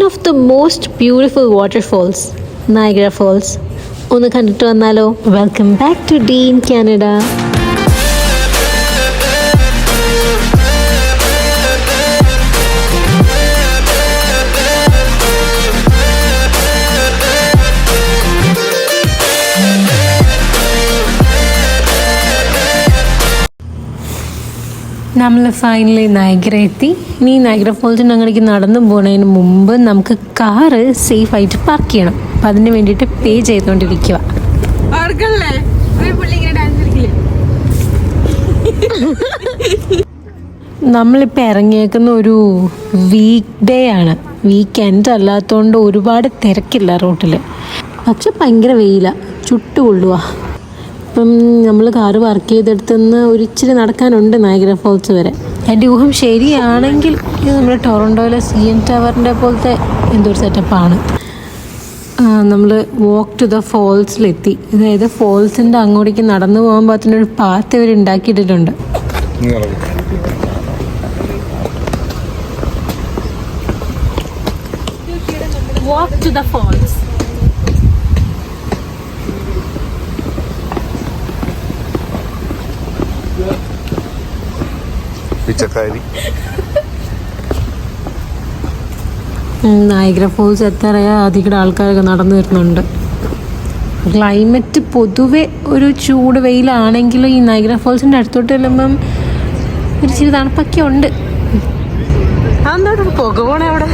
of the most beautiful waterfalls, Niagara Falls. ഒന്ന് കണ്ടിട്ട് വന്നാലോ? Welcome back to Dean Canada. നമ്മൾ ഫൈനലി നയഗ്ര എത്തി. ഇനി നയഗ്ര ഫോൾസിന് അങ്ങോട്ടേക്ക് നടന്നു പോകുന്നതിന് മുമ്പ് നമുക്ക് കാറ് സേഫായിട്ട് പാർക്ക് ചെയ്യണം. അപ്പം അതിന് വേണ്ടിയിട്ട് പേ ചെയ്തുകൊണ്ടിരിക്കുക. നമ്മളിപ്പോൾ ഇറങ്ങിയേക്കുന്ന ഒരു വീക്ക് ഡേ ആണ്, വീക്കെൻഡ് അല്ലാത്തതുകൊണ്ട് ഒരുപാട് തിരക്കില്ല റോട്ടിൽ. പക്ഷെ ഭയങ്കര വെയിലാണ്, ചുട്ടുകൊള്ളുക. അപ്പം നമ്മൾ കാറ് പാർക്ക് ചെയ്തെടുത്തുനിന്ന് ഒരിച്ചിരി നടക്കാനുണ്ട് നയഗ്ര ഫോൾസ് വരെ. എൻ്റെ ഊഹം ശരിയാണെങ്കിൽ ഇത് നമ്മുടെ ടൊറൻറ്റോയിലെ CN ടവറിൻ്റെ പോലത്തെ എന്തൊരു സെറ്റപ്പാണ്. നമ്മൾ വാക്ക് ടു ദ ഫോൾസിലെത്തി. അതായത് ഫോൾസിൻ്റെ അങ്ങോട്ടേക്ക് നടന്നു പോകാൻ പാകത്തിനൊരു പാത്ത് ഇവർ ഉണ്ടാക്കിയിട്ടിട്ടുണ്ട്. Walk to the falls. Niagara falls എത്താറായ അധികം ആൾക്കാരൊക്കെ നടന്നു വരുന്നുണ്ട്. ക്ലൈമറ്റ് പൊതുവെ ഒരു ചൂട് വെയിലാണെങ്കിലും ഈ നയഗ്ര ഫോൾസിൻ്റെ അടുത്തോട്ട് ചെല്ലുമ്പം ഒരു ഇച്ചിരി തണുപ്പൊക്കെ ഉണ്ട്. പുക പോണേ അവിടെ.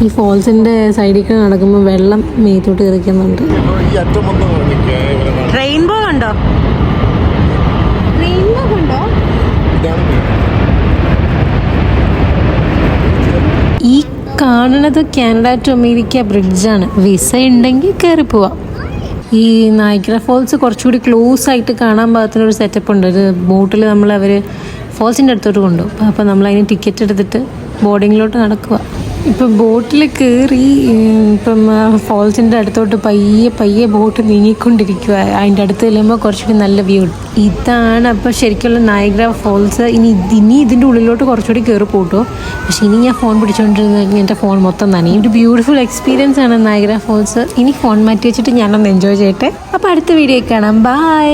ഈ ഫോൾസിൻ്റെ സൈഡിൽ കൂടെ നടക്കുമ്പോൾ വെള്ളം മേത്തോട്ട് തെറിക്കുന്നുണ്ട്. റെയിൻബോ കണ്ടോ? ഈ കാണുന്നത് കാനഡ ടു അമേരിക്ക ബ്രിഡ്ജാണ്. വിസ ഉണ്ടെങ്കിൽ കയറി പോവാം. ഈ നയഗ്ര ഫോൾസ് കുറച്ചുകൂടി ക്ലോസ് ആയിട്ട് കാണാൻ പാകത്തിനൊരു സെറ്റപ്പ് ഉണ്ട്. ഒരു ബോട്ടിൽ അവർ ഫോൾസിൻ്റെ അടുത്തോട്ട് കൊണ്ടുപോകും. അപ്പോൾ നമ്മളതിന് ടിക്കറ്റ് എടുത്തിട്ട് ബോർഡിങ്ങിലോട്ട് നടക്കുക. ഇപ്പം ബോട്ടിൽ കയറി ഇപ്പം ഫോൾസിൻ്റെ അടുത്തോട്ട് പയ്യെ ബോട്ട് നീങ്ങിക്കൊണ്ടിരിക്കുക. അതിൻ്റെ അടുത്ത് ചെല്ലുമ്പോൾ കുറച്ചുകൂടി നല്ല വ്യൂ. ഇതാണ് അപ്പോൾ ശരിക്കുള്ള നയഗ്ര ഫോൾസ്. ഇനി ഇതിൻ്റെ ഉള്ളിലോട്ട് കുറച്ചുകൂടി കയറി പോട്ടോ. പക്ഷെ ഇനി ഞാൻ ഫോൺ പിടിച്ചുകൊണ്ടിരുന്ന എൻ്റെ ഫോൺ മൊത്തം തന്നെ. ഒരു ബ്യൂട്ടിഫുൾ എക്സ്പീരിയൻസ് ആണ് നയഗ്ര ഫോൾസ്. ഇനി ഫോൺ മാറ്റി വെച്ചിട്ട് ഞാനൊന്ന് എൻജോയ് ചെയ്യട്ടെ. അപ്പോൾ അടുത്ത വീഡിയോ കാണാം. ബൈ.